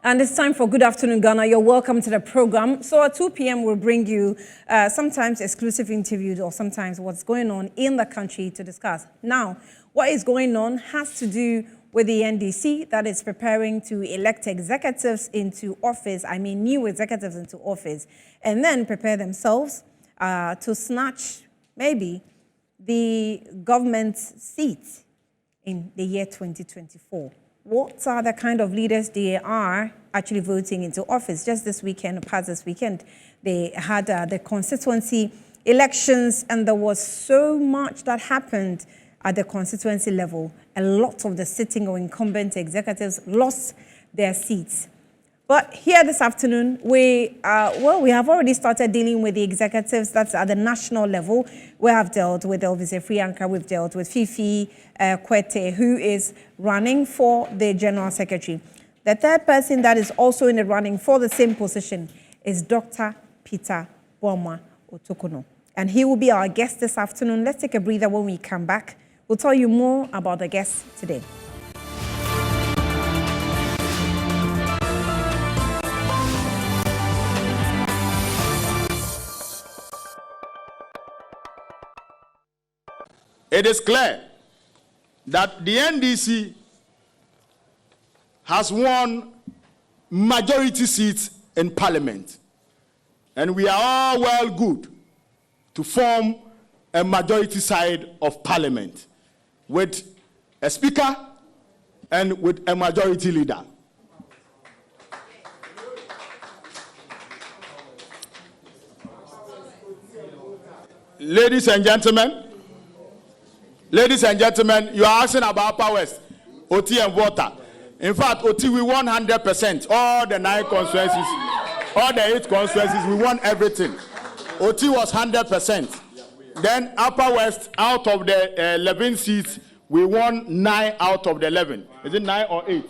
And it's time for Good Afternoon Ghana. You're welcome to the program. So at 2 p.m. we'll bring you sometimes exclusive interviews or sometimes what's going on in the country to discuss. Now, what is going on has to do with the NDC that is preparing to elect executives into office, new executives into office, and then prepare themselves to snatch maybe the government seat in the year 2024. What are the kind of leaders they are actually voting into office? Just this weekend, past this weekend, they had the constituency elections, and there was so much that happened at the constituency level. A lot of the sitting or incumbent executives lost their seats. But here this afternoon, we have already started dealing with the executives that's at the national level. We have dealt with Elvis Efrianka, we've dealt with Fifi Kwete, who is running for the General Secretary. The third person that is also in the running for the same position is Dr. Peter Boamah Otokunor. And he will be our guest this afternoon. Let's take a breather. When we come back, we'll tell you more about the guests today. It is clear that the NDC has won majority seats in Parliament, and we are all well good to form a majority side of Parliament with a speaker and with a majority leader. Ladies and gentlemen, you are asking about Upper West, OT and water. In fact, OT, we won 100%. All the 9 constituencies, all the 8 constituencies, we won everything. OT was 100%. Then Upper West, out of the 11 seats, we won 9 out of the 11. Is it 9 or 8?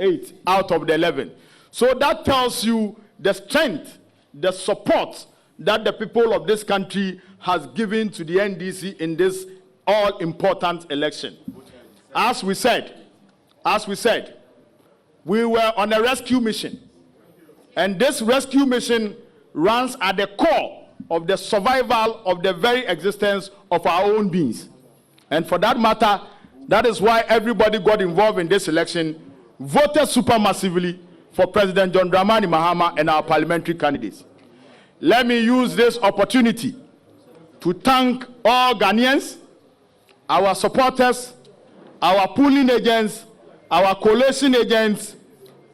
8 out of the 11. So that tells you the strength, the support that the people of this country has given to the NDC in this all-important election. As we said, we were on a rescue mission. And this rescue mission runs at the core of the survival of the very existence of our own beings. And for that matter, that is why everybody got involved in this election, voted supermassively for President John Dramani Mahama and our parliamentary candidates. Let me use this opportunity to thank all Ghanaians, our supporters, our polling agents, our coalition agents,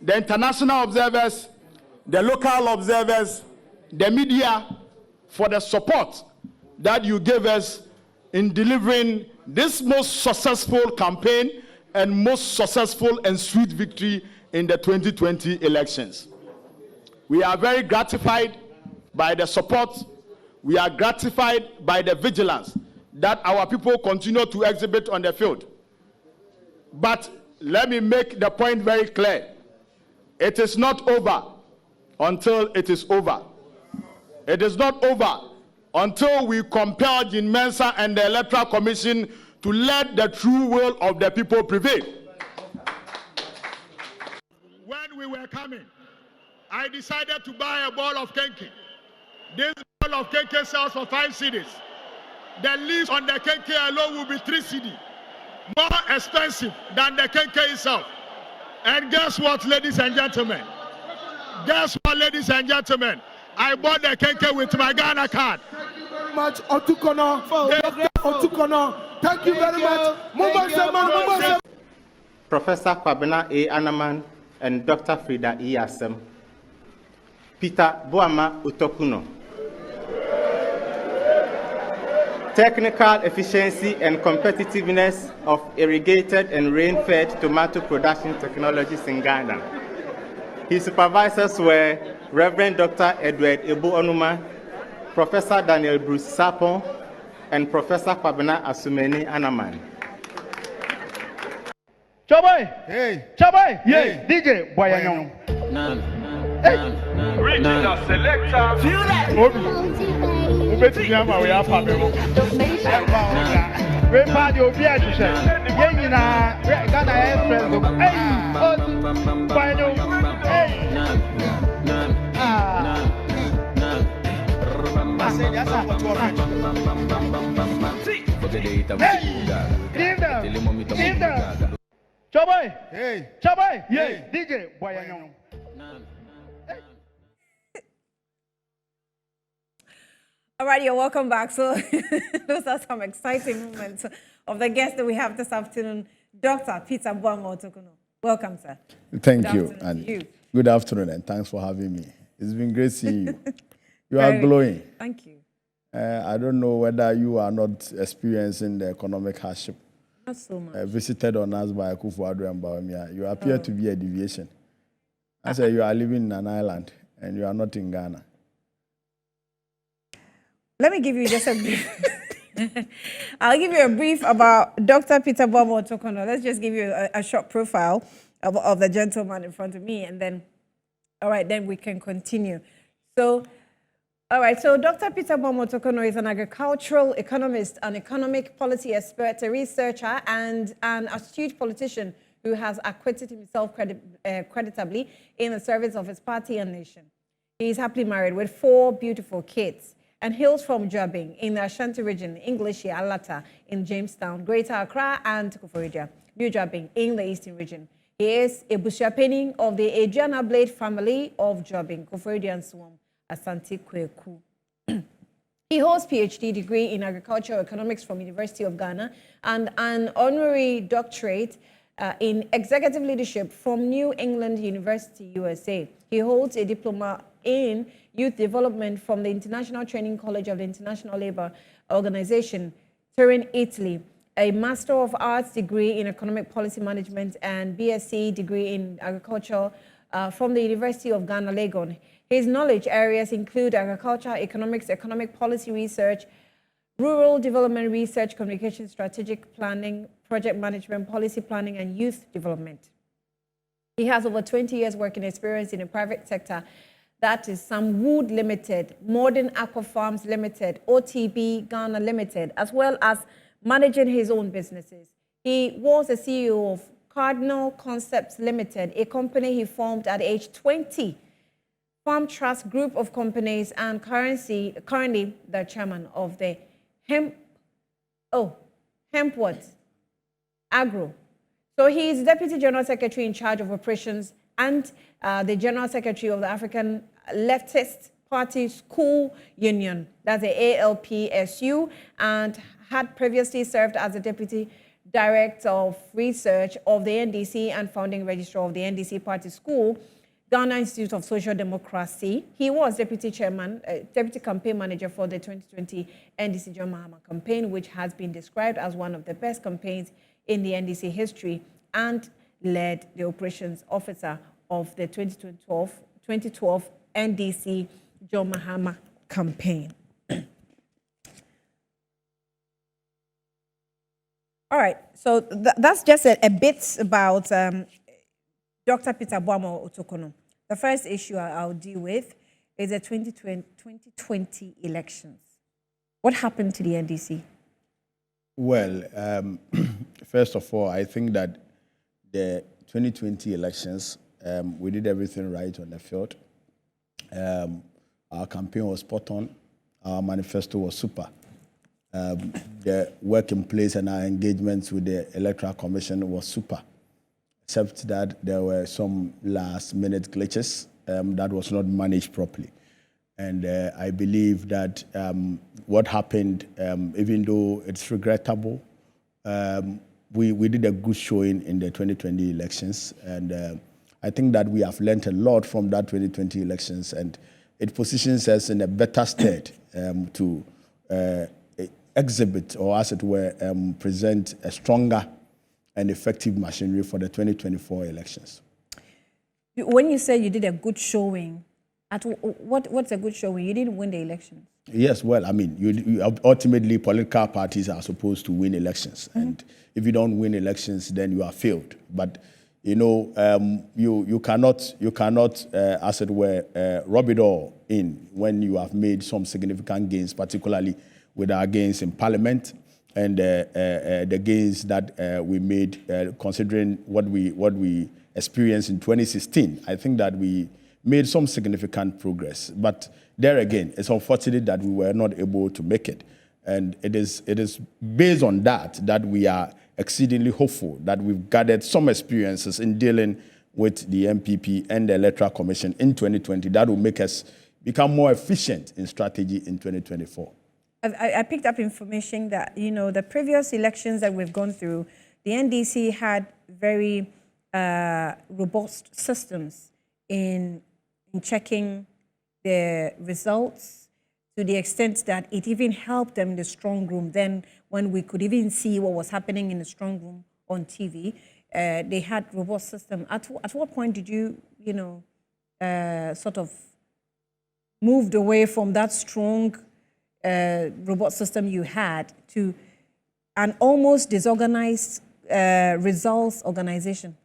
the international observers, the local observers, the media, for the support that you gave us in delivering this most successful campaign and most successful and sweet victory in the 2020 elections. We are very gratified by the support. We are gratified by the vigilance that our people continue to exhibit on the field. But let me make the point very clear. It is not over until it is over. It is not over until we compel Jean Mensah and the Electoral Commission to let the true will of the people prevail. When we were coming, I decided to buy a ball of kenke. This ball of kenke sells for 5 cedis. The leaves on the kenke alone will be 3 cedi, more expensive than the kenke itself. And guess what, ladies and gentlemen? I bought the kenke with my Ghana card. Thank you very much, Otokunor. Otokunor. Thank you very much. Professor Kwabena A. Anaman and Dr. Frida E. Asem. Peter Boamah Otokunor. Technical efficiency and competitiveness of irrigated and rain-fed tomato production technologies in Ghana. His supervisors were Reverend Dr. Edward Ebu Onuma, Professor Daniel Bruce Sapon, and Professor Kwabena Asumeni Anaman. Chaboy! Hey! Chaboy! Hey! DJ Boyanong. Hey! Regional selector. Feel that! We are Pablo. We party of the education. Ghana Express. Hey! Chaboy! Hey! Chaboy! Yeah! DJ Boyanyong. All right, you're welcome back. So those are some exciting moments of the guest that we have this afternoon, Dr. Peter Boamah Otokunor. Welcome, sir. Thank Good you. afternoon And to you. good afternoon, and thanks for having me. It's been great seeing you. You are Very glowing. good. Thank you. I don't know whether you are not experiencing the economic hardship Not so much. visited on us by Akufo-Addo and Boamah. You appear to be a deviation. I say you are living in an island and you are not in Ghana. Let me give you just a brief. I'll give you a brief about Dr. Peter Boamah Otokunor. Let's just give you a short profile of the gentleman in front of me, and then, all right, then we can continue. So, all right, so Dr. Peter Boamah Otokunor is an agricultural economist, an economic policy expert, a researcher, and an astute politician who has acquitted himself creditably in the service of his party and nation. He is happily married with 4 beautiful kids and hails from Jobbing in the Ashanti region, English Alata in Jamestown, Greater Accra, and Koforidua, New Jobbing in the Eastern region. He is a Busuapeni of the Adriana Blade family of Jobbing, Koforidua and Swam, Asante Kweku. He holds PhD degree in agricultural economics from University of Ghana and an honorary doctorate in executive leadership from New England University, USA. He holds a diploma in youth development from the International Training College of the International Labour Organization, Turin, Italy, a Master of Arts degree in economic policy management and BSc degree in agriculture from the University of Ghana, Legon. His knowledge areas include agriculture, economics, economic policy research, rural development research, communication, strategic planning, project management, policy planning, and youth development. He has over 20 years working experience in the private sector. That is Sam Wood Limited, Modern Aqua Farms Limited, OTB Ghana Limited, as well as managing his own businesses. He was the CEO of Cardinal Concepts Limited, a company he formed at age 20, Farm Trust Group of Companies, and currently the chairman of the Hemp what? Agro. So he is Deputy General Secretary in charge of operations and the General Secretary of the African Leftist Party School Union, that's the ALPSU, and had previously served as the Deputy Director of Research of the NDC and founding registrar of the NDC Party School, Ghana Institute of Social Democracy. He was Deputy Chairman, Deputy Campaign Manager for the 2020 NDC John Mahama campaign, which has been described as one of the best campaigns in the NDC history, and led the operations officer of the 2012 NDC John Mahama campaign. All right, so that's just a bit about Dr. Peter Boamah Otokunor. The first issue I'll deal with is the 2020 elections. What happened to the NDC? Well, first of all, I think that the 2020 elections, we did everything right on the field. Our campaign was spot on. Our manifesto was super. The work in place and our engagements with the Electoral Commission was super, except that there were some last-minute glitches that was not managed properly. And I believe that what happened, even though it's regrettable, we did a good showing in the 2020 elections. And I think that we have learned a lot from that 2020 elections, and it positions us in a better state to exhibit, or as it were, present a stronger and effective machinery for the 2024 elections. When you say you did a good showing, what's a good showing? You didn't win the elections. Yes, well, I mean, you ultimately political parties are supposed to win elections, and if you don't win elections, then you are failed. But you know, you cannot, as it were, rub it all in when you have made some significant gains, particularly with our gains in Parliament and the gains that we made, considering what we experienced in 2016. I think that we made some significant progress. But there again, it's unfortunate that we were not able to make it. And it is based on that we are exceedingly hopeful that we've gathered some experiences in dealing with the MPP and the Electoral Commission in 2020 that will make us become more efficient in strategy in 2024. I picked up information that, the previous elections that we've gone through, the NDC had very robust systems in checking the results, to the extent that it even helped them in the strong room. Then when we could even see what was happening in the strong room on TV, they had robust system. At what point did you, sort of moved away from that strong robust system you had to an almost disorganized results organization?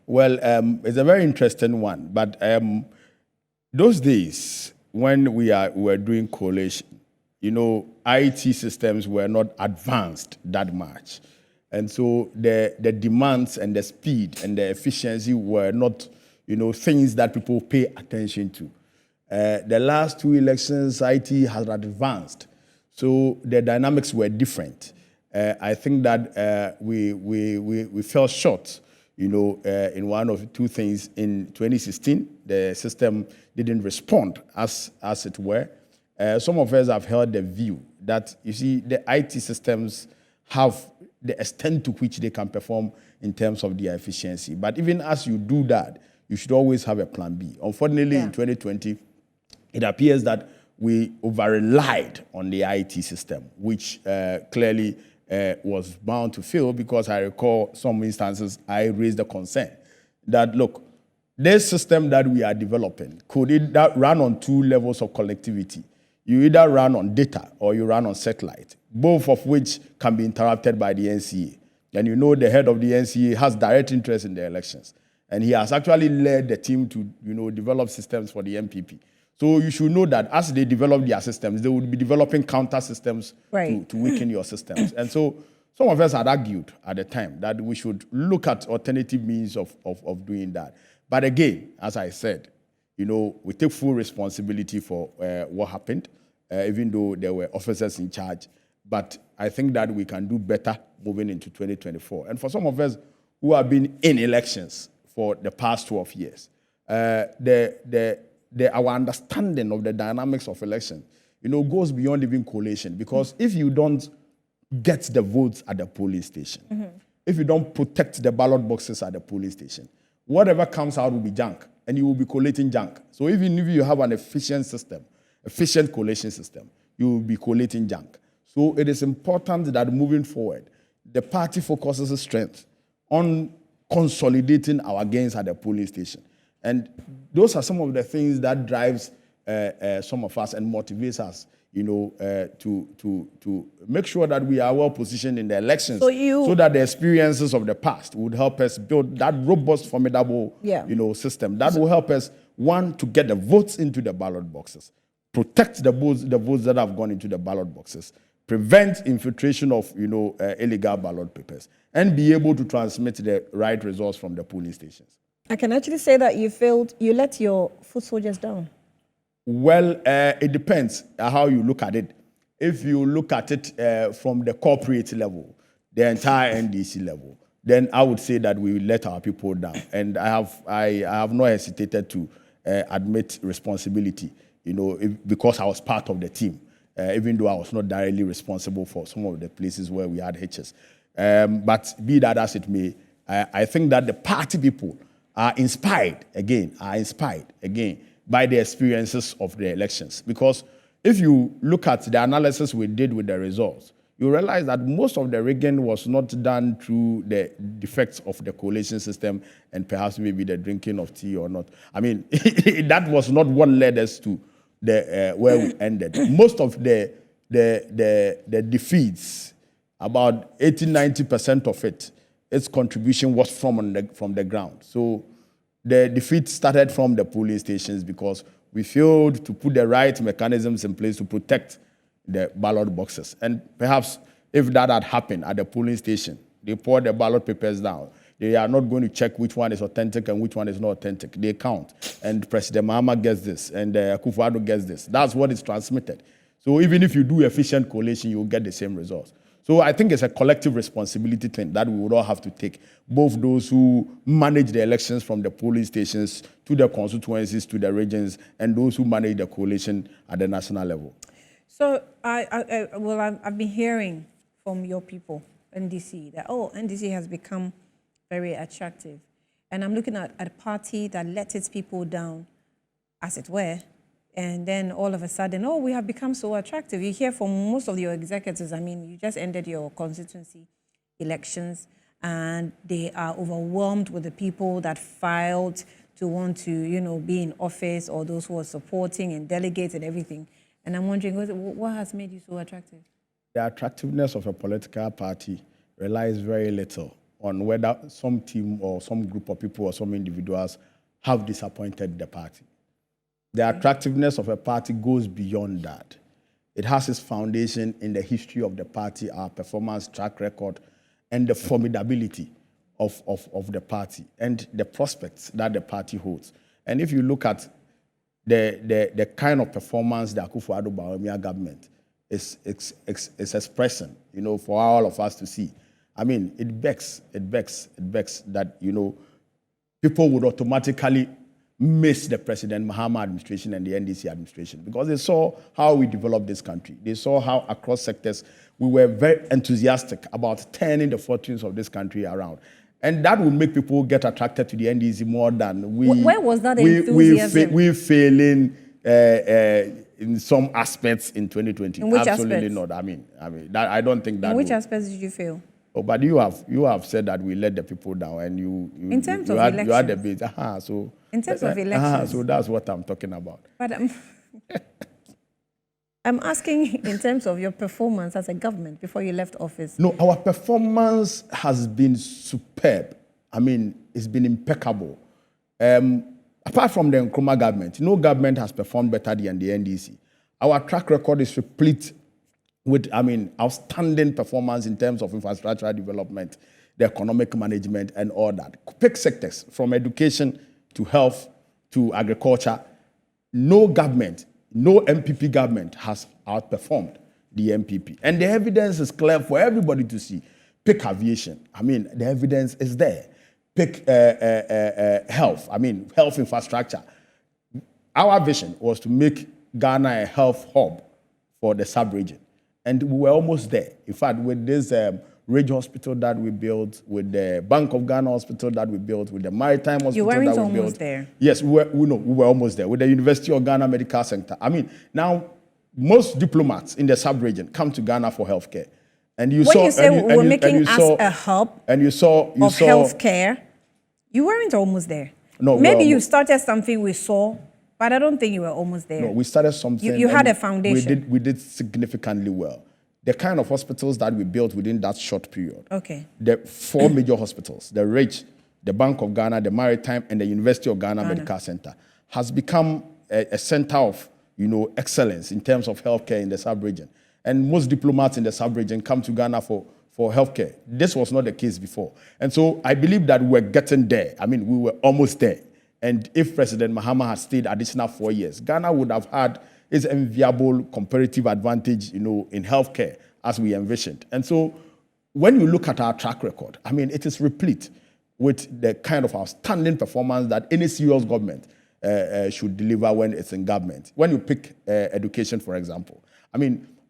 Well, it's a very interesting one, but those days when we were doing coalition, IT systems were not advanced that much. And so the demands and the speed and the efficiency were not, things that people pay attention to. The last 2 elections, IT has advanced. So the dynamics were different. I think that we fell short, in one of 2 things. In 2016, the system didn't respond as it were. Some of us have held the view that, the IT systems have the extent to which they can perform in terms of their efficiency. But even as you do that, you should always have a plan B. Unfortunately, in 2020, it appears that we over-relied on the IT system, which clearly was bound to fail, because I recall some instances I raised the concern that, look, this system that we are developing, could it run on 2 levels of connectivity? You either run on data or you run on satellite, both of which can be interrupted by the NCA. And the head of the NCA has direct interest in the elections. And he has actually led the team to, develop systems for the MPP. So you should know that as they develop their systems, they would be developing counter systems to weaken your systems. And so some of us had argued at the time that we should look at alternative means of doing that. But again, as I said, we take full responsibility for what happened, even though there were officers in charge. But I think that we can do better moving into 2024. And for some of us who have been in elections for the past 12 years, our understanding of the dynamics of election, goes beyond even collation. Because if you don't get the votes at the polling station, if you don't protect the ballot boxes at the polling station, whatever comes out will be junk, and you will be collating junk. So even if you have an efficient system, efficient collation system, you will be collating junk. So it is important that moving forward, the party focuses its strength on consolidating our gains at the polling station. And those are some of the things that drives some of us and motivates us, to make sure that we are well positioned in the elections, so that the experiences of the past would help us build that robust, formidable, system that will help us, one, to get the votes into the ballot boxes, protect the votes that have gone into the ballot boxes, prevent infiltration of illegal ballot papers, and be able to transmit the right results from the polling stations. I can actually say that you let your foot soldiers down. Well, it depends how you look at it. If you look at it from the corporate level, the entire NDC level, then I would say that we let our people down. And I have not hesitated to admit responsibility, because I was part of the team, even though I was not directly responsible for some of the places where we had hitches. But be that as it may, I think that the party people are inspired again by the experiences of the elections. Because if you look at the analysis we did with the results, you realize that most of the rigging was not done through the defects of the collation system and perhaps maybe the drinking of tea or not. I mean, that was not what led us to the where we ended. Most of the defeats, about 80-90% of it, its contribution was from the ground. So the defeat started from the polling stations because we failed to put the right mechanisms in place to protect the ballot boxes. And perhaps if that had happened at the polling station, they poured the ballot papers down, They are not going to check which one is authentic and which one is not authentic. They count. And President Mahama gets this, and Akufo-Addo gets this. That's what is transmitted. So even if you do efficient collation, you'll get the same results. So I think it's a collective responsibility thing that we would all have to take, both those who manage the elections from the polling stations to the constituencies, to the regions, and those who manage the coalition at the national level. So I've been hearing from your people, NDC, that, NDC has become very attractive. And I'm looking at a party that let its people down, as it were, and then all of a sudden, we have become so attractive. You hear from most of your executives, you just ended your constituency elections, and they are overwhelmed with the people that filed to want to, be in office, or those who are supporting and delegates and everything. And I'm wondering, what has made you so attractive? The attractiveness of a political party relies very little on whether some team or some group of people or some individuals have disappointed the party. The attractiveness of a party goes beyond that. It has its foundation in the history of the party, our performance track record, and the formidability of the party and the prospects that the party holds. And if you look at the kind of performance the Akufo-Addo Boamah government is expressing, for all of us to see, it begs that, people would automatically miss the President Mahama administration and the NDC administration, because they saw how we developed this country. They saw how across sectors we were very enthusiastic about turning the fortunes of this country around. And that will make people get attracted to the NDC more than we. Where was that enthusiasm? We're failing in some aspects in 2020. In which Absolutely aspects? not. I don't think that. In which aspects did you fail? Oh, but you have said that we let the people down, and you in terms you of had, elections. you had the base. So in terms of elections. So that's what I'm talking about. But I'm asking in terms of your performance as a government before you left office. No, our performance has been superb. It's been impeccable. Apart from the Nkrumah government, no government has performed better than the NDC. Our track record is replete with, outstanding performance in terms of infrastructure development, the economic management, and all that. Pick sectors from education to health to agriculture. No government, no MPP government has outperformed the MPP. And the evidence is clear for everybody to see. Pick aviation. The evidence is there. Pick health. Health infrastructure. Our vision was to make Ghana a health hub for the sub-region. And we were almost there. In fact, with this Ridge Hospital that we built, with the Bank of Ghana Hospital that we built, with the Maritime Hospital that we built. You weren't almost there. Yes, we were almost there. With the University of Ghana Medical Center. Now, most diplomats in the sub-region come to Ghana for healthcare. And you when you say we're making us a hub of healthcare, you weren't almost there. No, maybe you started something we saw, but I don't think you were almost there. No, we started something. You had a foundation. We did significantly well. The kind of hospitals that we built within that short period. Okay. The 4 major hospitals, the Ridge, the Bank of Ghana, the Maritime, and the University of Ghana Medical Center, has become a center of excellence in terms of healthcare in the sub-region. And most diplomats in the sub-region come to Ghana for healthcare. This was not the case before. And so I believe that we're getting there. We were almost there. And if President Mahama had stayed additional 4 years, Ghana would have had its enviable comparative advantage, in healthcare as we envisioned. And so when you look at our track record, it is replete with the kind of outstanding performance that any serious government should deliver when it's in government. When you pick education, for example,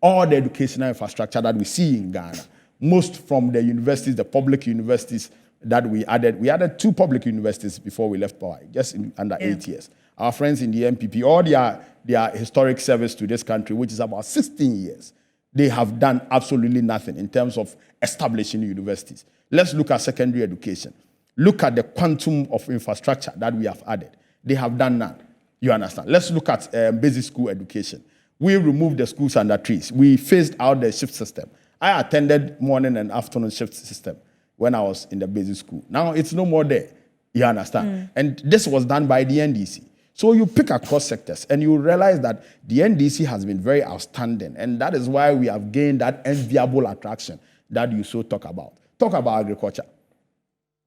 all the educational infrastructure that we see in Ghana, most from the universities, the public universities that we added 2 public universities before we left power, just under 8 years. Our friends in the MPP, all their historic service to this country, which is about 16 years, they have done absolutely nothing in terms of establishing universities. Let's look at secondary education. Look at the quantum of infrastructure that we have added. They have done none. You understand? Let's look at basic school education. We removed the schools under trees. We phased out the shift system. I attended morning and afternoon shift system when I was in the basic school. Now it's no more there. You understand? And this was done by the NDC. So you pick across sectors and you realize that the NDC has been very outstanding. And that is why we have gained that enviable attraction that you so talk about. Talk about agriculture.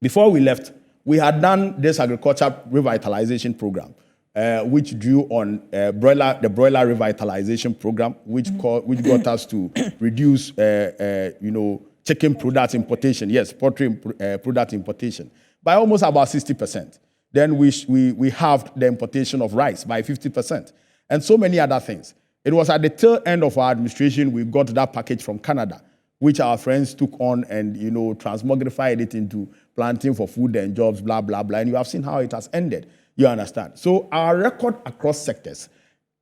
Before we left, we had done this agriculture revitalization program, which drew on the broiler revitalization program, which got us to reduce, chicken product importation, poultry product importation by almost about 60%. Then we halved the importation of rice by 50%, and so many other things. It was at the tail end of our administration we got that package from Canada, which our friends took on and transmogrified it into planting for food and jobs, blah blah blah. And you have seen how it has ended. You understand? So our record across sectors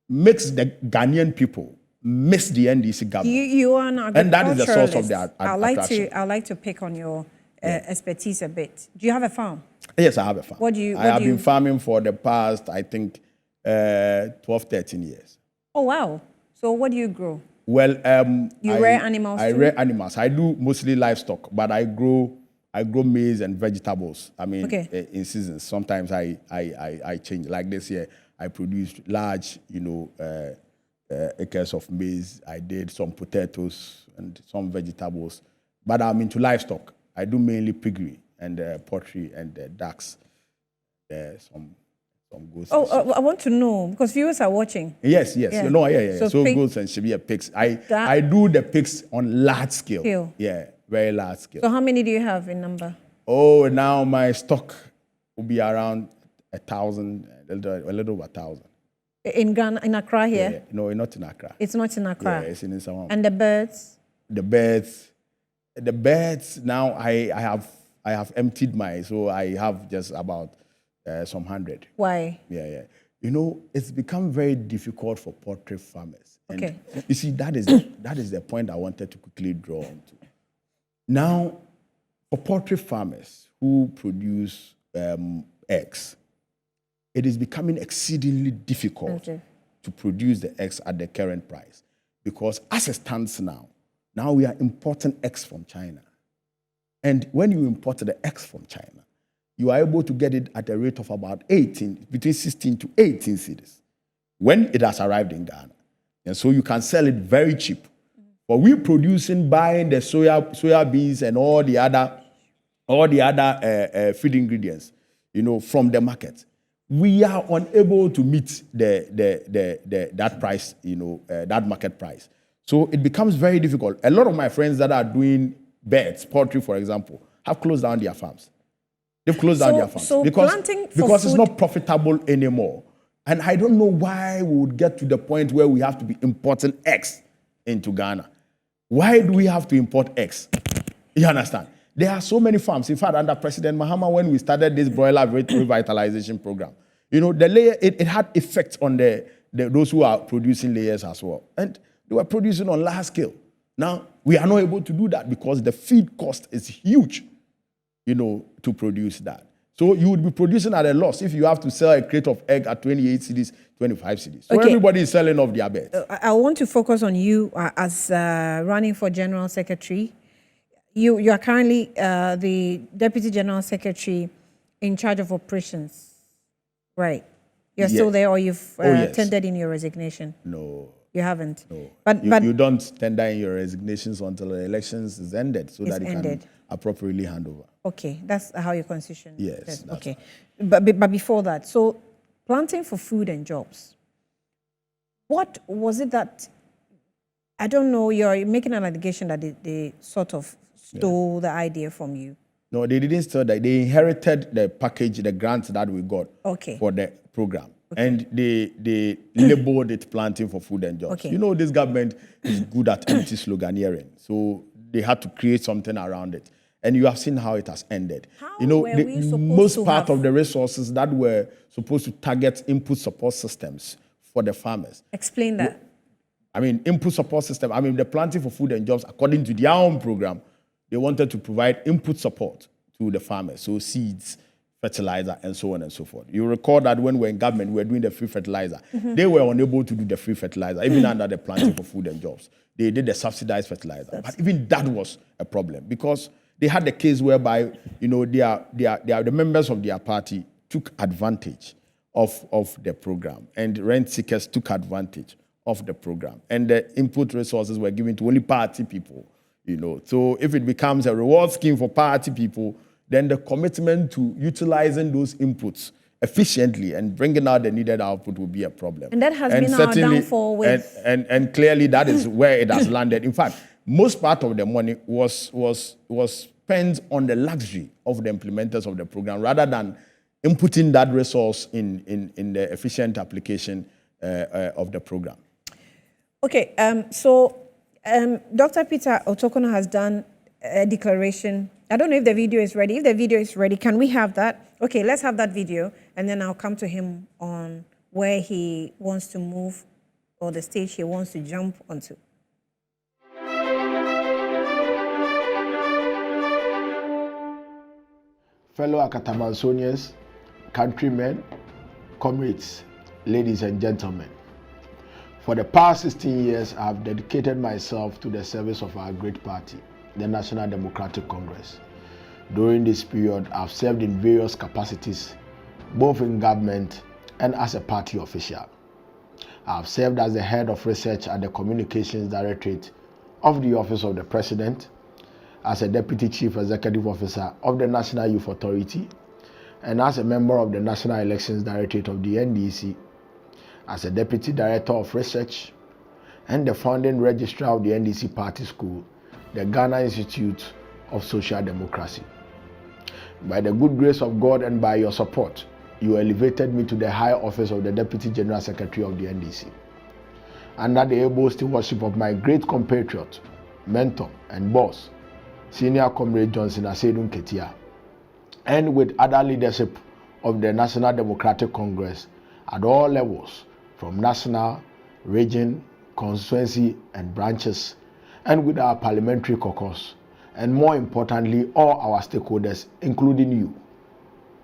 makes the Ghanaian people miss the NDC government. You are an agriculturalist. And that is the source of the attraction. I'd like to pick on your expertise a bit. Do you have a farm? Yes, I have a farm. I have been farming for the past, I think, 12, 13 years. Oh, wow. So what do you grow? Well, you rear animals too? I rear animals. I do mostly livestock, but I grow maize and vegetables. I mean, in seasons. Sometimes I change. Like this year, I produced large, acres of maize. I did some potatoes and some vegetables. But I'm into livestock. I do mainly piggery and poultry and ducks. Some goats. I want to know, because viewers are watching. Yes. Yeah. So goats and pigs. I do the pigs on large scale. Yeah, very large scale. So how many do you have in number? Oh, now my stock will be around 1,000, a little over 1,000. In Ghana, in Accra here? Yeah. No, not in Accra. It's not in Accra? Yeah, it's in Nsawam. And the birds? The birds, now I have emptied mine, so I have just about some 100. Why? Yeah. It's become very difficult for poultry farmers. Okay. And you see, that is the point I wanted to quickly draw on to. Now, for poultry farmers who produce eggs, it is becoming exceedingly difficult to produce the eggs at the current price, because as it stands now we are importing eggs from China. And when you import the eggs from China, you are able to get it at a rate of about between 16 to 18 cedis when it has arrived in Ghana. And so you can sell it very cheap. But we buying the soya beans and all the other feed ingredients, from the market. We are unable to meet that price, that market price. So it becomes very difficult. A lot of my friends that are doing birds, poultry, for example, have closed down their farms. They've closed down their farms because it's not profitable anymore. And I don't know why we would get to the point where we have to be importing eggs into Ghana. Why do we have to import eggs? You understand? There are so many farms. In fact, under President Mahama, when we started this broiler revitalization program, the layer, it had effects on those who are producing layers as well. And they were producing on large scale. Now, we are not able to do that because the feed cost is huge, to produce that. So you would be producing at a loss if you have to sell a crate of egg at 28 cedis, 25 cedis. So everybody is selling off their beds. I want to focus on you as running for General Secretary. You are currently the Deputy General Secretary in charge of operations, right? You're still there, or you've tendered in your resignation? No. You haven't? No. But you don't tender in your resignations until the elections is ended, so that you can appropriately hand over. Okay, that's how your constitution says. Okay. But before that, so planting for food and jobs, what was it that, I don't know, you're making an allegation that they sort of stole the idea from you? No, they didn't steal that. They inherited the package, the grant that we got for the program. Okay. And they labeled it planting for food and jobs. Okay. This government is good at empty sloganeering. So they had to create something around it. And you have seen how it has ended. Most part of the resources that were supposed to target input support systems for the farmers. Explain that. Input support system. The planting for food and jobs, according to their own program, they wanted to provide input support to the farmers. So seeds, fertilizer, and so on and so forth. You recall that when we were in government, we were doing the free fertilizer. They were unable to do the free fertilizer, even under the planting for food and jobs. They did the subsidized fertilizer. But even that was a problem because they had the case whereby, the members of their party took advantage of the program, and rent seekers took advantage of the program. And the input resources were given to only party people, So if it becomes a reward scheme for party people, then the commitment to utilizing those inputs efficiently and bringing out the needed output will be a problem. And that has been our downfall with... And clearly that is where it has landed. In fact, most part of the money was spent on the luxury of the implementers of the program rather than inputting that resource in the efficient application of the program. Okay, Dr. Peter Otokunor has done a declaration. I don't know if the video is ready. If the video is ready, can we have that? Okay, let's have that video, and then I'll come to him on where he wants to move or the stage he wants to jump onto. Fellow Akatamansonians, countrymen, comrades, ladies and gentlemen. For the past 16 years, I have dedicated myself to the service of our great party, the National Democratic Congress. During this period, I have served in various capacities, both in government and as a party official. I have served as the head of research at the Communications Directorate of the Office of the President, as a Deputy Chief Executive Officer of the National Youth Authority, and as a member of the National Elections Directorate of the NDC, as a Deputy Director of Research, and the founding registrar of the NDC Party School, the Ghana Institute of Social Democracy. By the good grace of God and by your support, you elevated me to the high office of the Deputy General Secretary of the NDC. Under the able stewardship of my great compatriot, mentor, and boss, Senior Comrade Johnson Asedun Ketia, and with other leadership of the National Democratic Congress at all levels, from national, region, constituency, and branches, and with our parliamentary caucus, and more importantly, all our stakeholders, including you,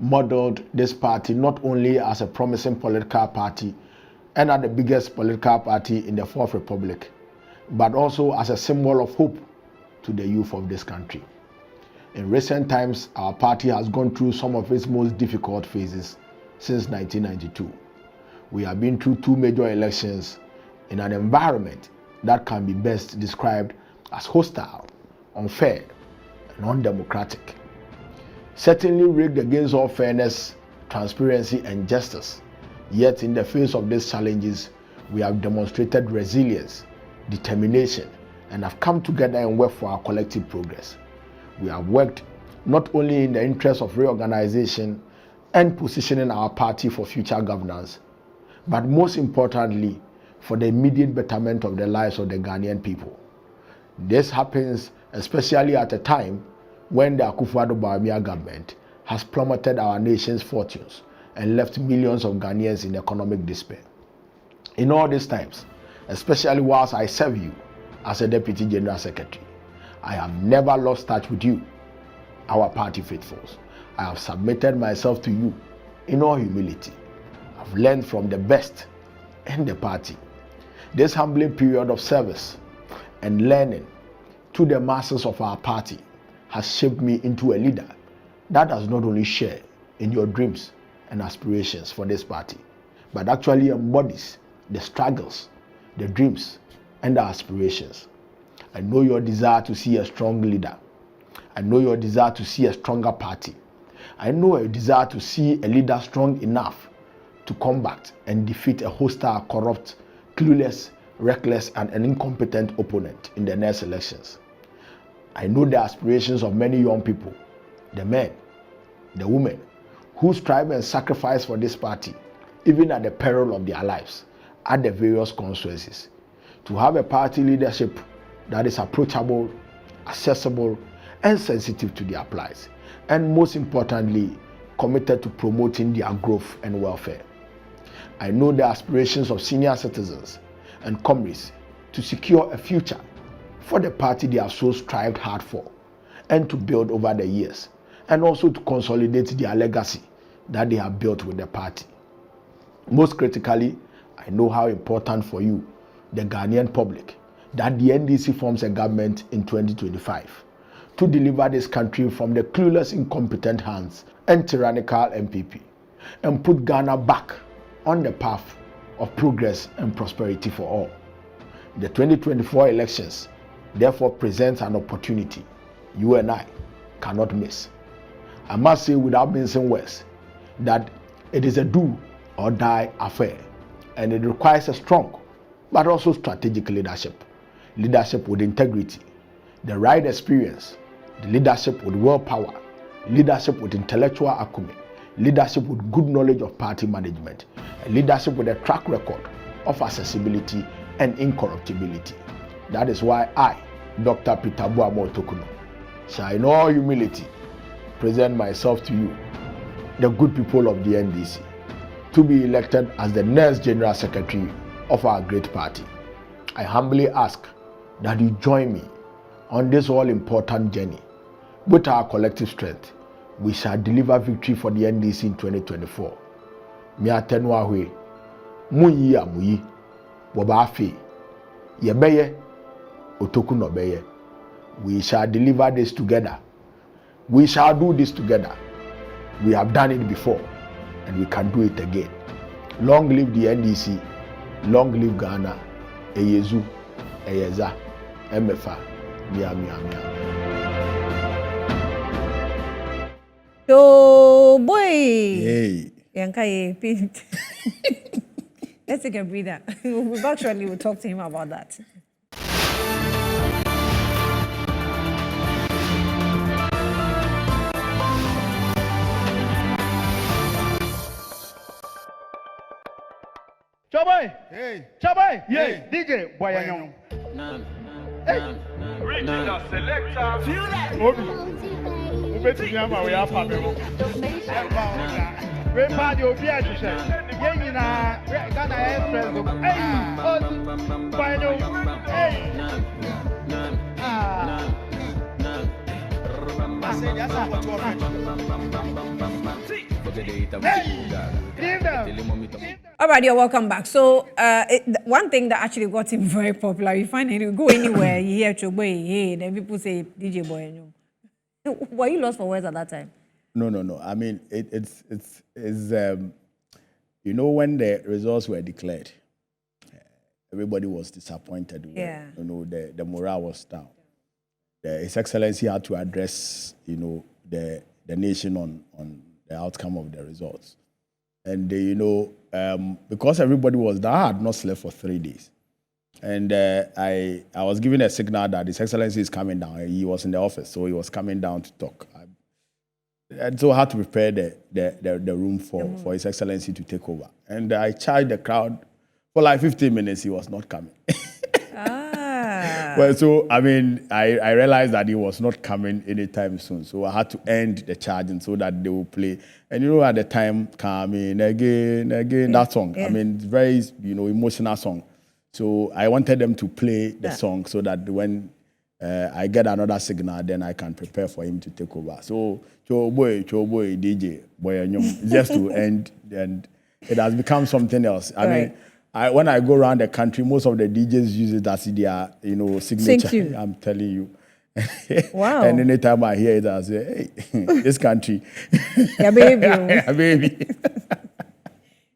modeled this party not only as a promising political party and as the biggest political party in the Fourth Republic, but also as a symbol of hope to the youth of this country. In recent times, our party has gone through some of its most difficult phases since 1992. We have been through two major elections in an environment that can be best described as hostile, unfair, and undemocratic. Certainly rigged against all fairness, transparency, and justice. Yet in the face of these challenges, we have demonstrated resilience, determination, and have come together and worked for our collective progress. We have worked not only in the interest of reorganization and positioning our party for future governance, but most importantly, for the immediate betterment of the lives of the Ghanaian people. This happens especially at a time when the Akufo-Addo Boamah government has plummeted our nation's fortunes and left millions of Ghanaians in economic despair. In all these times, especially whilst I serve you as a Deputy General Secretary, I have never lost touch with you, our party faithfuls. I have submitted myself to you in all humility. I've learned from the best in the party. This humbling period of service and learning to the masses of our party has shaped me into a leader that does not only share in your dreams and aspirations for this party, but actually embodies the struggles, the dreams, and the aspirations. I know your desire to see a strong leader. I know your desire to see a stronger party. I know a desire to see a leader strong enough to combat and defeat a hostile, corrupt, clueless, reckless, and an incompetent opponent in the next elections. I know the aspirations of many young people, the men, the women, who strive and sacrifice for this party, even at the peril of their lives, at the various constituencies, to have a party leadership that is approachable, accessible, and sensitive to their plights, and most importantly, committed to promoting their growth and welfare. I know the aspirations of senior citizens and comrades to secure a future for the party they have so strived hard for and to build over the years, and also to consolidate their legacy that they have built with the party. Most critically, I know how important for you, the Ghanaian public, that the NDC forms a government in 2025 to deliver this country from the clueless, incompetent hands and tyrannical MPP and put Ghana back on the path of progress and prosperity for all. The 2024 elections therefore presents an opportunity you and I cannot miss. I must say without mincing words that it is a do or die affair, and it requires a strong but also strategic leadership with integrity, the right experience, the leadership with willpower, leadership with intellectual acumen, leadership with good knowledge of party management, and leadership with a track record of accessibility and incorruptibility. That is why I, Dr. Peter Boamah Otokunor, shall in all humility present myself to you, the good people of the NDC, to be elected as the next General Secretary of our great party. I humbly ask that you join me on this all-important journey. With our collective strength, we shall deliver victory for the NDC in 2024. Miatenwawe, muyi ya muyi, wabafi, yebeye, Otokunor beye. We shall deliver this together. We shall do this together. We have done it before, and we can do it again. Long live the NDC, long live Ghana, Eyezu, Eyeza, Emefa, Mia. Oh boy. Hey. Yankai. Let's take a breather. We'll actually will talk to him about that. Chaboy! Hey! Chaboy! Hey! DJ Boyanyong. Regional selector. Feel that. Ubeti nyama we apa memo. We party obi ajuse. Ye nyina Ghana Express go. Hey! Boyanyong. Hey! I said that's what you All right, you're welcome back. So, one thing that actually got him very popular, you find him, you go anywhere, you hear Choboy, hey, then people say DJ Boy. Were you lost for words at that time? No. I mean, it's you know, when the results were declared, everybody was disappointed. Yeah. You know, the morale was down. His Excellency had to address, you know, the nation on the outcome of the results. And, you know, because everybody was down, I had not slept for 3 days. And I was given a signal that His Excellency is coming down. He was in the office, so he was coming down to talk. And so I had to prepare the room for His Excellency to take over. And I charged the crowd for like 15 minutes. He was not coming. Well, so, I mean, I realized that he was not coming anytime soon. So I had to end the charging so that they will play. And, you know, at the time, coming again, that song. Yeah. I mean, it's very, you know, emotional song. So I wanted them to play the song so that when I get another signal, then I can prepare for him to take over. So, Choboy, DJ, just to end. And it has become something else. I mean, when I go around the country, most of the DJs use it as their, you know, signature. I'm telling you. Wow. And anytime I hear it, I say, hey, this country. Yeah, baby. Yeah, baby.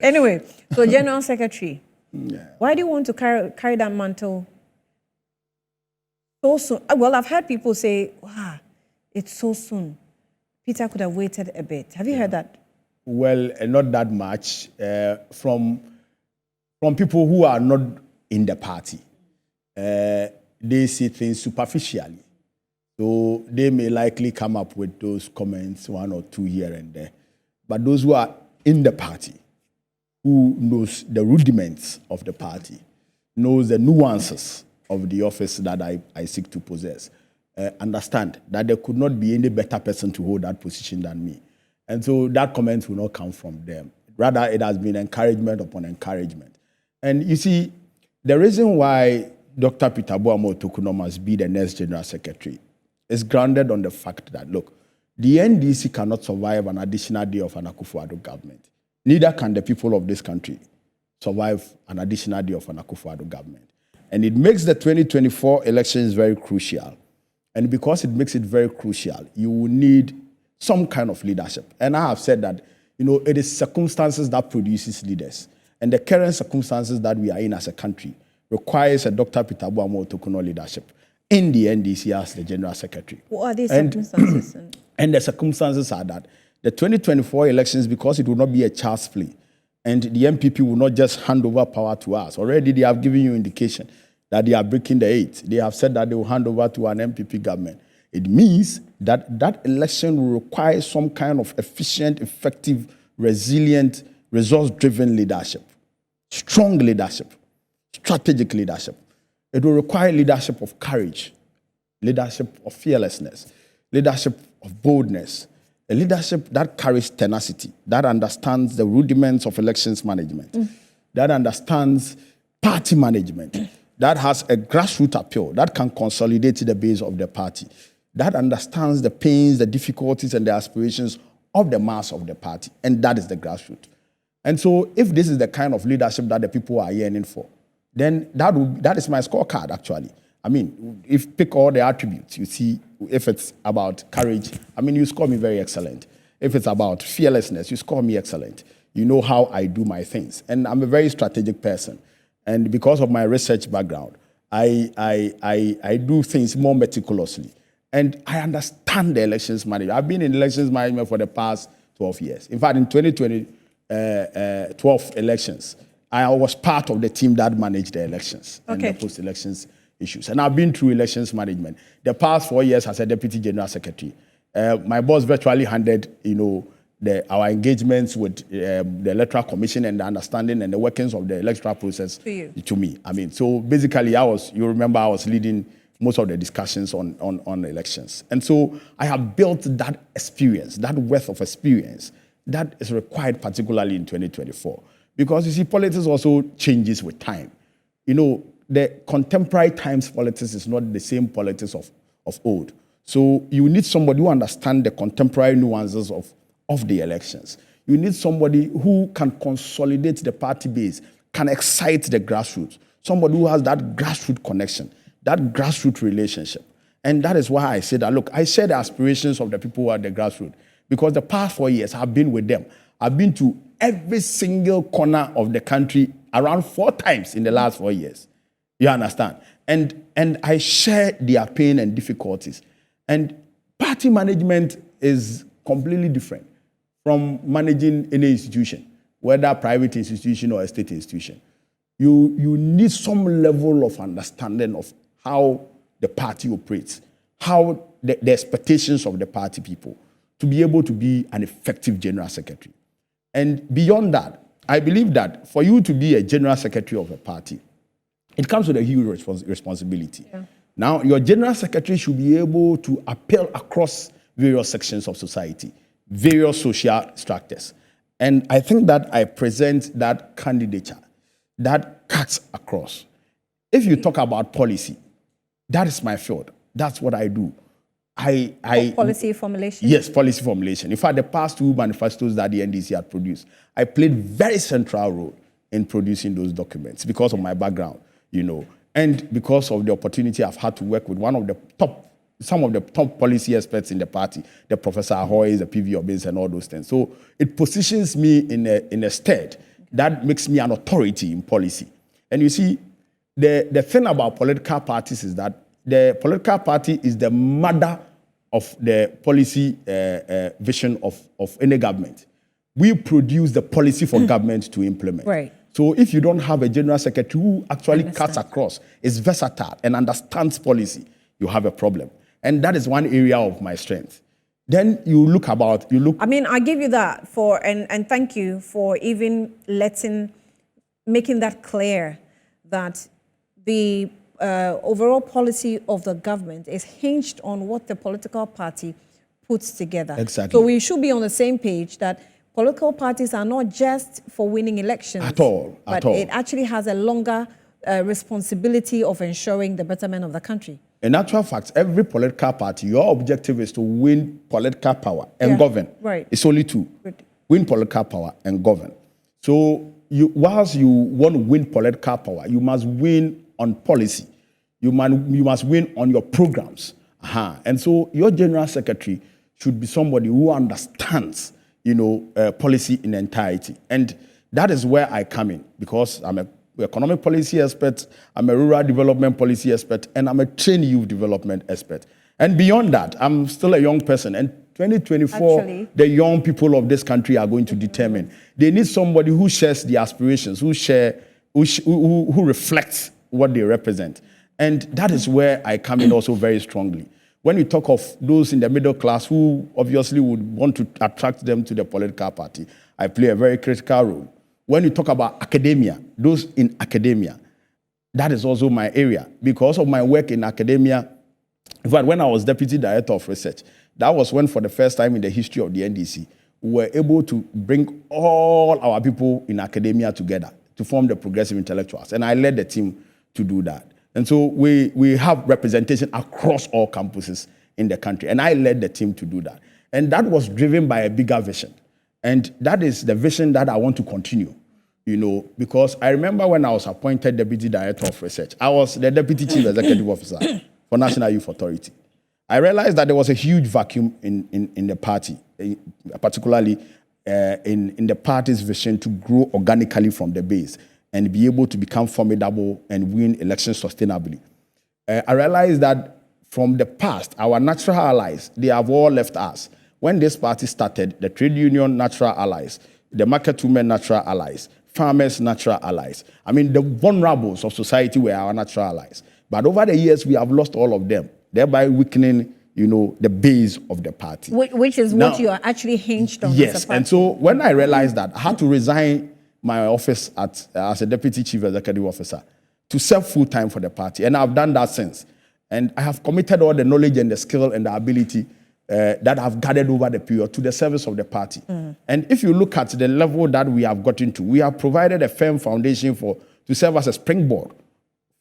Anyway, so General Secretary, why do you want to carry that mantle so soon? Well, I've heard people say, wow, it's so soon. Peter could have waited a bit. Have you heard that? Well, not that much. From people who are not in the party, they see things superficially. So they may likely come up with those comments, 1 or 2 here and there. But those who are in the party, who knows the rudiments of the party, knows the nuances of the office that I seek to possess, understand that there could not be any better person to hold that position than me. And so that comment will not come from them. Rather, it has been encouragement upon encouragement. And you see, the reason why Dr. Peter Boamah Otokunor must be the next General Secretary is grounded on the fact that, look, the NDC cannot survive an additional day of an Akufo-Addo government. Neither can the people of this country survive an additional day of an Akufo-Addo government. And it makes the 2024 elections very crucial. And because it makes it very crucial, you will need some kind of leadership. And I have said that, you know, it is circumstances that produces leaders. And the current circumstances that we are in as a country requires a Dr. Peter Boamah Otokunor leadership. in the NDC as the General Secretary. What are these circumstances? And the circumstances are that the 2024 elections, because it will not be a child's play, and the MPP will not just hand over power to us. Already they have given you indication that they are breaking the 8. They have said that they will hand over to an MPP government. It means that that election will require some kind of efficient, effective, resilient, resource-driven leadership, strong leadership, strategic leadership. It will require leadership of courage, leadership of fearlessness, leadership of boldness, a leadership that carries tenacity, that understands the rudiments of elections management, that understands party management, that has a grassroots appeal, that can consolidate the base of the party, that understands the pains, the difficulties, and the aspirations of the mass of the party, and that is the grassroots. And so if this is the kind of leadership that the people are yearning for, then that is my scorecard, actually. I mean, if pick all the attributes, you see, if it's about courage, I mean, you score me very excellent. If it's about fearlessness, you score me excellent. You know how I do my things. And I'm a very strategic person. And because of my research background, I do things more meticulously. And I understand the elections management. I've been in elections management for the past 12 years. In fact, in 2012 elections, I was part of the team that managed the elections and the post-elections issues. And I've been through elections management. The past 4 years as a Deputy General Secretary, my boss virtually handed, our engagements with the Electoral Commission and the understanding and the workings of the electoral process to me. I mean, so basically you remember I was leading most of the discussions on elections. And so I have built that experience, that wealth of experience that is required particularly in 2024. Because you see, politics also changes with time. The contemporary times politics is not the same politics of old. So you need somebody who understands the contemporary nuances of the elections. You need somebody who can consolidate the party base, can excite the grassroots, somebody who has that grassroots connection, that grassroots relationship. And that is why I say that, look, I share the aspirations of the people who are at the grassroots because the past 4 years I've been with them. I've been to every single corner of the country around 4 times in the last 4 years. You understand? And I share their pain and difficulties. And party management is completely different from managing any institution, whether private institution or a state institution. You need some level of understanding of how the party operates, how the expectations of the party people to be able to be an effective general secretary. And beyond that, I believe that for you to be a general secretary of a party, it comes with a huge responsibility. Yeah. Now, your general secretary should be able to appeal across various sections of society, various social structures. And I think that I present that candidature that cuts across. If you talk about policy, that is my field. That's what I do. Policy formulation? Yes, policy formulation. In fact, the past 2 manifestos that the NDC had produced, I played very central role in producing those documents because of my background, and because of the opportunity I've had to work with some of the top policy experts in the party, the Professor Ahoy, the PV Obins, and all those things. So it positions me in a stead that makes me an authority in policy. And you see, the thing about political parties is that the political party is the mother of the policy vision of any government. We produce the policy for government to implement. Right. So if you don't have a general secretary who actually cuts across, is versatile and understands policy, you have a problem. And that is one area of my strength. Then I mean, I give you that and thank you for even making that clear that the overall policy of the government is hinged on what the political party puts together. Exactly. So we should be on the same page that political parties are not just for winning elections. But it actually has a longer responsibility of ensuring the betterment of the country. In actual fact, every political party, your objective is to win political power and govern. Right. It's only 2. Win political power and govern. So whilst you want to win political power, you must win on policy. You must win on your programs. And so your general secretary should be somebody who understands, policy in entirety. And that is where I come in because I'm a economic policy expert, I'm a rural development policy expert, and I'm a trained youth development expert. And beyond that, I'm still a young person. And 2024, Actually, the young people of this country are going to determine. They need somebody who shares the aspirations, who reflects what they represent. And that is where I come in also very strongly. When you talk of those in the middle class who obviously would want to attract them to the political party, I play a very critical role. When you talk about academia, those in academia, that is also my area. Because of my work in academia, in fact, when I was Deputy Director of Research, that was when for the first time in the history of the NDC, we were able to bring all our people in academia together to form the Progressive Intellectuals. And I led the team to do that. And so we have representation across all campuses in the country. And I led the team to do that. And that was driven by a bigger vision. And that is the vision that I want to continue, because I remember when I was appointed Deputy Director of Research, I was the Deputy Chief Executive Officer for National Youth Authority. I realized that there was a huge vacuum in the party, particularly in the party's vision to grow organically from the base and be able to become formidable and win elections sustainably. I realized that from the past, our natural allies, they have all left us. When this party started, the trade union natural allies, the market women natural allies, farmers natural allies. I mean, the vulnerables of society were our natural allies. But over the years, we have lost all of them, thereby weakening, the base of the party. Which is what you are actually hinged on. Yes, and so when I realized that, I had to resign my office as a Deputy Chief Executive Officer to serve full-time for the party. And I've done that since. And I have committed all the knowledge and the skill and the ability that I've gathered over the period to the service of the party. And if you look at the level that we have gotten to, we have provided a firm foundation to serve as a springboard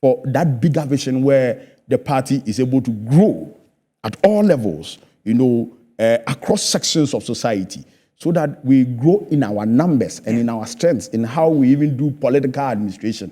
for that bigger vision where the party is able to grow at all levels, across sections of society, so that we grow in our numbers and in our strengths, in how we even do political administration.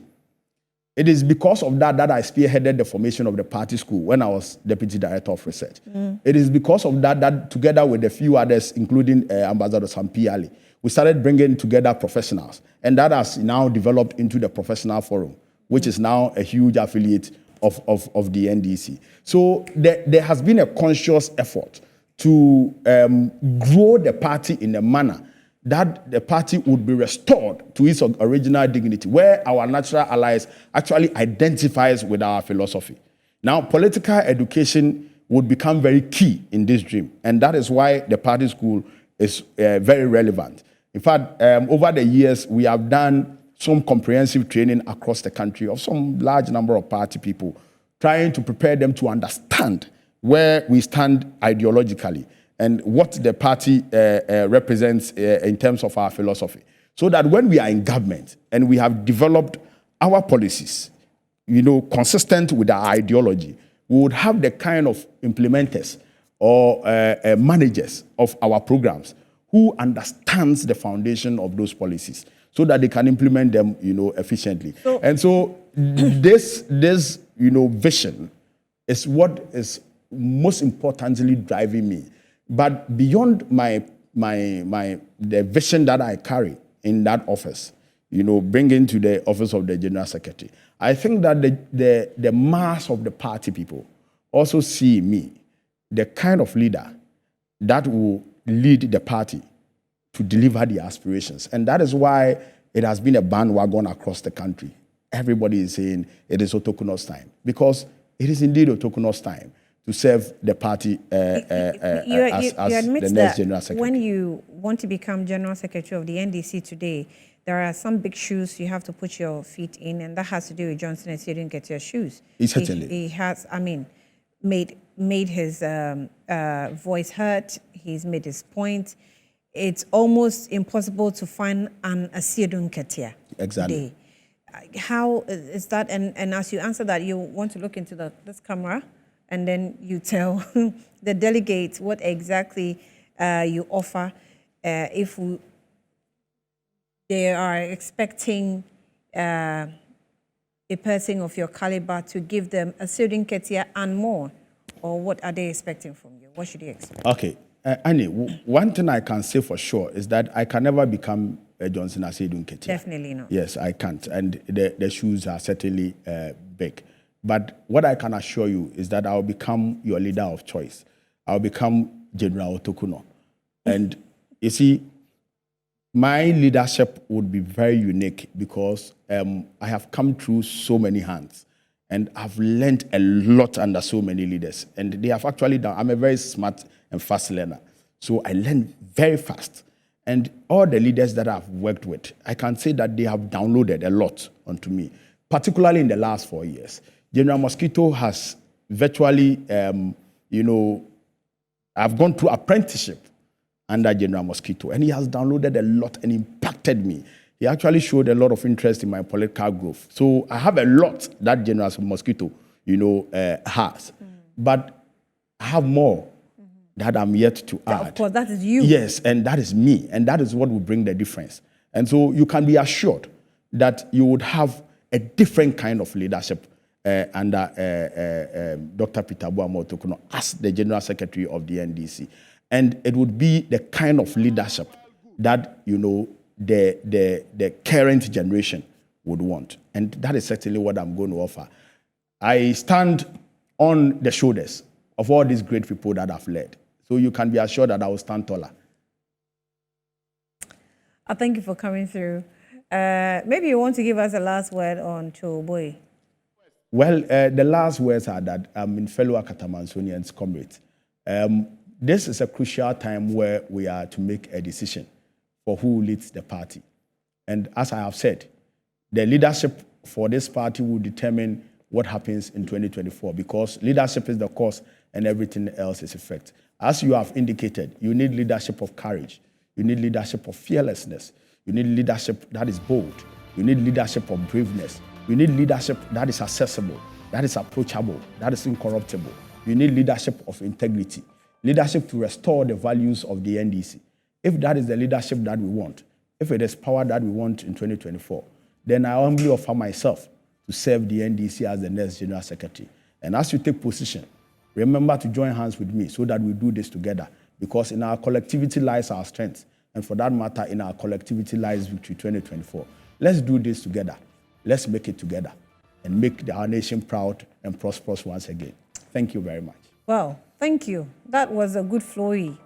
It is because of that I spearheaded the formation of the party school when I was Deputy Director of Research. It is because of that together with a few others, including Ambassador Sampi Ali, we started bringing together professionals. And that has now developed into the Professional Forum, which is now a huge affiliate of the NDC. So there has been a conscious effort to grow the party in a manner that the party would be restored to its original dignity, where our natural allies actually identifies with our philosophy. Now, political education would become very key in this dream, and that is why the party school is very relevant. In fact, over the years, we have done some comprehensive training across the country of some large number of party people, trying to prepare them to understand where we stand ideologically and what the party represents in terms of our philosophy. So that when we are in government and we have developed our policies, consistent with our ideology, we would have the kind of implementers or managers of our programs who understands the foundation of those policies so that they can implement them, efficiently. And so this vision is what is most importantly driving me. But beyond the vision that I carry in that office, bringing to the office of the General Secretary, I think that the mass of the party people also see in me the kind of leader that will lead the party to deliver the aspirations. And that is why it has been a bandwagon across the country. Everybody is saying it is Otokunor's time, because it is indeed Otokunor's time to serve the party as the next General Secretary. When you want to become General Secretary of the NDC today, there are some big shoes you have to put your feet in, and that has to do with Johnson and didn't get your shoes. Certainly. He has, made his voice heard. He's made his point. It's almost impossible to find an Asiedun Ketia. Exactly. How is that? And as you answer that, you want to look into this camera, and then you tell the delegates what exactly you offer if they are expecting a person of your caliber to give them a Asiedun Ketia and more, or what are they expecting from you? What should they expect? Okay. Annie, one thing I can say for sure is that I can never become Johnson Asedu Nketia. Definitely not. Yes, I can't. And the shoes are certainly big. But what I can assure you is that I'll become your leader of choice. I'll become General Otokunor. And you see, my leadership would be very unique because I have come through so many hands and I've learned a lot under so many leaders. And they have actually done, I'm a very smart and fast learner. So I learn very fast. And all the leaders that I've worked with, I can say that they have downloaded a lot onto me, particularly in the last 4 years. General Mosquito has virtually, I've gone through apprenticeship under General Mosquito, and he has downloaded a lot and impacted me. He actually showed a lot of interest in my political growth. So I have a lot that General Mosquito, has. But I have more that I'm yet to add. Of course, that is you. Yes, and that is me, and that is what will bring the difference. And so you can be assured that you would have a different kind of leadership under Dr. Peter Boamah Otokunor as the General Secretary of the NDC. And it would be the kind of leadership that, the current generation would want. And that is certainly what I'm going to offer. I stand on the shoulders of all these great people that I've led. So you can be assured that I will stand taller. I thank you for coming through. Maybe you want to give us a last word on Choboy. Well, the last words are that I'm in fellow Akatamansonians comrades. This is a crucial time where we are to make a decision for who leads the party. And as I have said, the leadership for this party will determine what happens in 2024 because leadership is the cause and everything else is effect. As you have indicated, you need leadership of courage. You need leadership of fearlessness. You need leadership that is bold. You need leadership of braveness. You need leadership that is accessible, that is approachable, that is incorruptible. You need leadership of integrity. Leadership to restore the values of the NDC. If that is the leadership that we want, if it is power that we want in 2024, then I humbly offer myself to serve the NDC as the next General Secretary. And as you take position, remember to join hands with me so that we do this together because in our collectivity lies our strength. And for that matter, in our collectivity lies victory 2024. Let's do this together. Let's make it together and make our nation proud and prosperous once again. Thank you very much. Well, thank you. That was a good flowy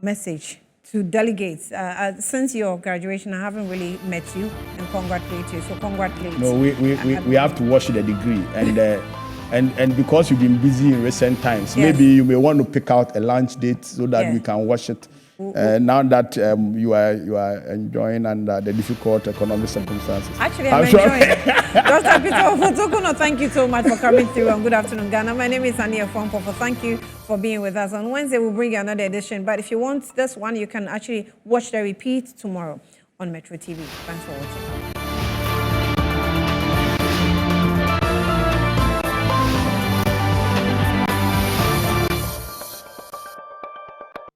message to delegates. Since your graduation, I haven't really met you and congratulate you. So congratulate. No, we have to watch the degree and because you've been busy in recent times, Yes. maybe you may want to pick out a lunch date so that we can watch it. Now that you are enjoying under the difficult economic circumstances. Actually, I'm enjoying it. Dr. Peter Otokunor, thank you so much for coming through and good afternoon, Ghana. My name is Ania Fompopo. Thank you for being with us. On Wednesday, we'll bring you another edition. But if you want this one, you can actually watch the repeat tomorrow on Metro TV. Thanks for watching.